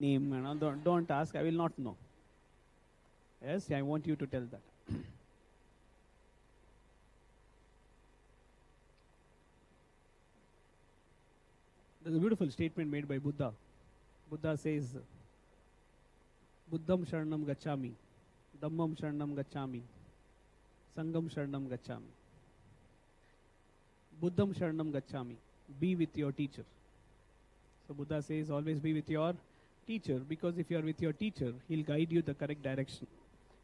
name, don't ask, I will not know. Yes, I want you to tell that. There's a beautiful statement made by Buddha. Buddha says, Buddham Sharanam Gacchami, Dhammam Sharanam Gacchami, Sangam Sharanam Gacchami. Buddham Sharanam Gacchami, be with your teacher. So Buddha says, always be with your teacher, because if you are with your teacher, he'll guide you the correct direction.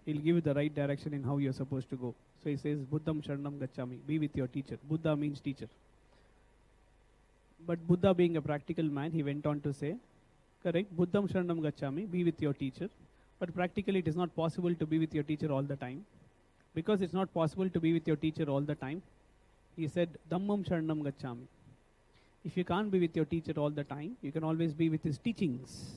He'll give you the right direction in how you're supposed to go. So he says, Buddham Sharanam Gacchami, be with your teacher. Buddha means teacher. But Buddha, being a practical man, he went on to say, correct, Buddham Sharanam Gacchami, be with your teacher. But practically it is not possible to be with your teacher all the time. Because it's not possible to be with your teacher all the time, he said, Dhammam Sharanam Gacchami. If you can't be with your teacher all the time, you can always be with his teachings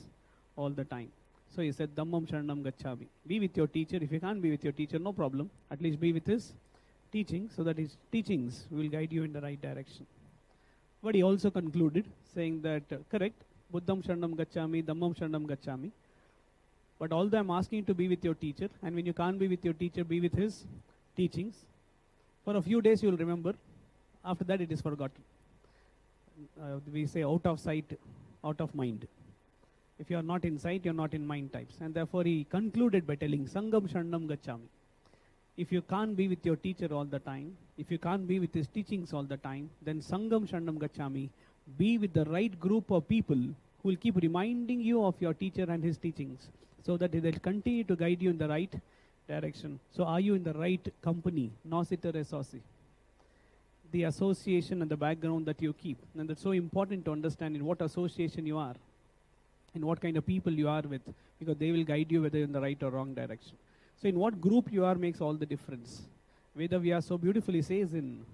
all the time. So he said, Dhammam Sharanam Gacchami. Be with your teacher. If you can't be with your teacher, no problem. At least be with his teaching, so that his teachings will guide you in the right direction. But he also concluded, saying that, correct, Buddham Sharanam Gacchami, Dhammam Sharanam Gacchami. But although I'm asking you to be with your teacher, and when you can't be with your teacher, be with his teachings. For a few days you will remember. After that it is forgotten. We say out of sight, out of mind. If you are not in sight, you are not in mind types. And therefore he concluded by telling, Sangam Sharanam Gacchami. If you can't be with your teacher all the time, if you can't be with his teachings all the time, then Sangam Sharanam Gacchami, be with the right group of people who will keep reminding you of your teacher and his teachings, so that they will continue to guide you in the right direction. So are you in the right company? Nositter associ. The association and the background that you keep. And that's so important to understand in what association you are, in what kind of people you are with, because they will guide you whether you're in the right or wrong direction. So in what group you are makes all the difference. Vedavyasa so beautifully says in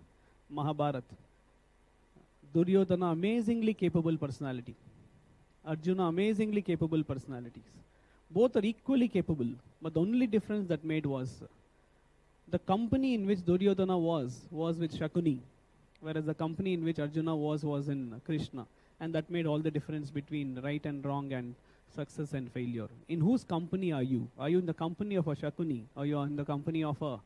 Mahabharata, Duryodhana, amazingly capable personality. Arjuna, amazingly capable personalities. Both are equally capable, but the only difference that made was the company in which Duryodhana was with Shakuni, whereas the company in which Arjuna was in Krishna. And that made all the difference between right and wrong and success and failure. In whose company are you? Are you in the company of a Shakuni, or you are in the company of a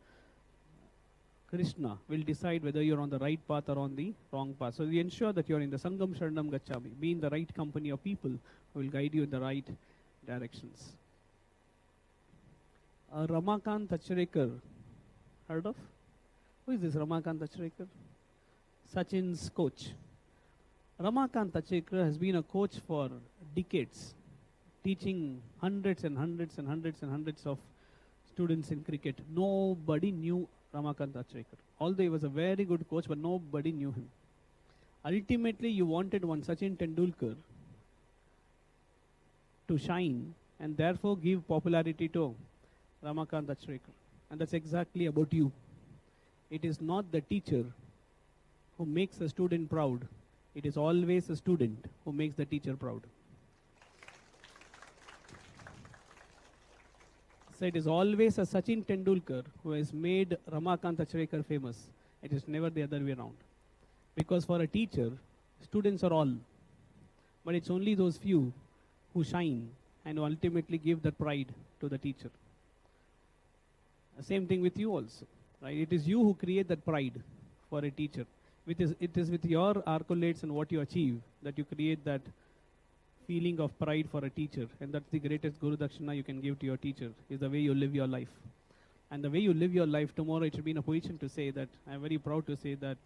Krishna? Will decide whether you're on the right path or on the wrong path. So we ensure that you're in the Sangam Sharanam Gacchami. Be in the right company of people who will guide you in the right directions. Ramakant Achrekar, heard of? Who is this Ramakant Achrekar? Sachin's coach. Ramakant Achrekar has been a coach for decades, teaching hundreds and hundreds and hundreds and hundreds of students in cricket. Nobody knew Ramakant Achrekar. Although he was a very good coach, but nobody knew him. Ultimately, you wanted one Sachin Tendulkar to shine and therefore give popularity to Ramakant Achrekar. And that's exactly about you. It is not the teacher who makes a student proud. It is always a student who makes the teacher proud. So it is always a Sachin Tendulkar who has made Ramakant Achrekar famous. It is never the other way around. Because for a teacher, students are all. But it's only those few who shine and who ultimately give that pride to the teacher. The same thing with you also. Right? It is you who create that pride for a teacher. It is with your accolades and what you achieve that you create that feeling of pride for a teacher. And that's the greatest Guru Dakshina you can give to your teacher, is the way you live your life. And the way you live your life, tomorrow it should be in a position to say that, I'm very proud to say that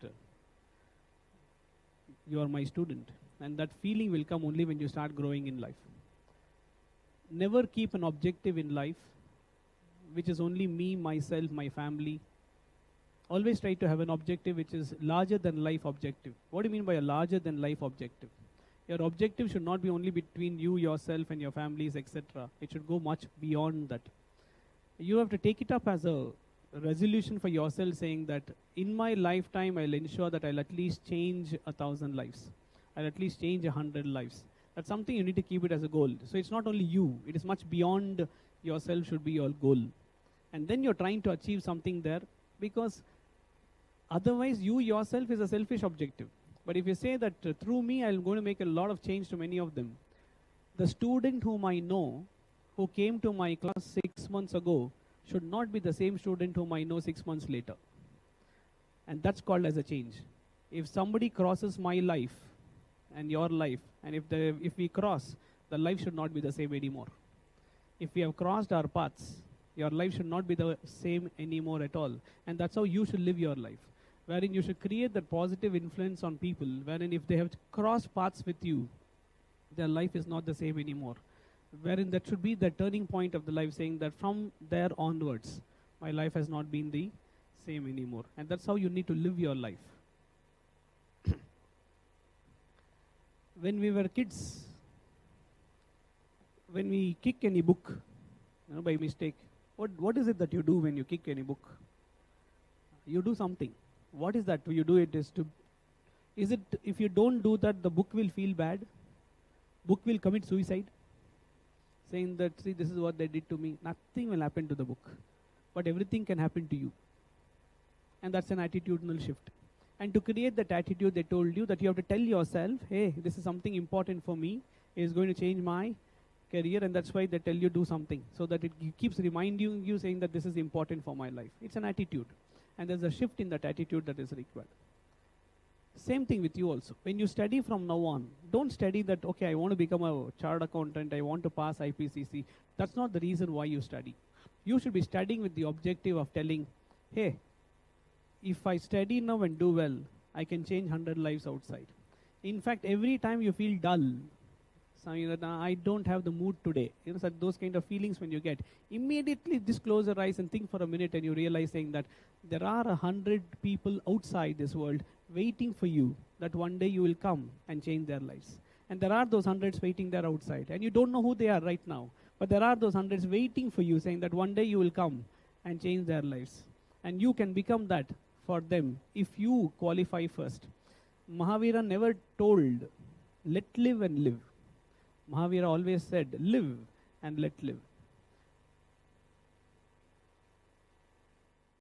you are my student. And that feeling will come only when you start growing in life. Never keep an objective in life which is only me, myself, my family. Always try to have an objective which is larger than life objective. What do you mean by a larger than life objective? Your objective should not be only between you, yourself, and your families, etc. It should go much beyond that. You have to take it up as a resolution for yourself, saying that in my lifetime, I'll ensure that I'll at least change 1,000 lives. I'll at least change 100 lives. That's something you need to keep it as a goal. So it's not only you. It is much beyond yourself should be your goal. And then you're trying to achieve something there, because otherwise you yourself is a selfish objective. But if you say that through me, I'm going to make a lot of change to many of them, The student whom I know, who came to my class 6 months ago, should not be the same student whom I know 6 months later. And that's called as a change. If somebody crosses my life and your life, and if we cross, the life should not be the same anymore. If we have crossed our paths, your life should not be the same anymore at all. And that's how you should live your life, wherein you should create that positive influence on people, wherein if they have crossed paths with you, their life is not the same anymore. Wherein that should be the turning point of the life, saying that from there onwards, my life has not been the same anymore. And that's how you need to live your life. When we were kids, when we kick any book, by mistake, what is it that you do when you kick any book? You do something. What is that? You do it is it, if you don't do that, the book will feel bad? Book will commit suicide? Saying that, see, this is what they did to me. Nothing will happen to the book. But everything can happen to you. And that's an attitudinal shift. And to create that attitude, they told you that you have to tell yourself, hey, this is something important for me. It is going to change my career, and that's why they tell you do something. So that it keeps reminding you, saying that this is important for my life. It's an attitude. And there's a shift in that attitude that is required. Same thing with you also. When you study from now on, don't study that, okay, I want to become a chartered accountant, I want to pass IPCC. That's not the reason why you study. You should be studying with the objective of telling, hey, if I study now and do well, I can change 100 lives outside. In fact, every time you feel dull, saying that I don't have the mood today, those kind of feelings when you get, immediately just close your eyes and think for a minute, and you realize saying that there are 100 people outside this world waiting for you, that one day you will come and change their lives. And there are those hundreds waiting there outside, and you don't know who they are right now, but there are those hundreds waiting for you, saying that one day you will come and change their lives. And you can become that for them if you qualify first. Mahavira never told, let live and live. Mahavira always said, live and let live.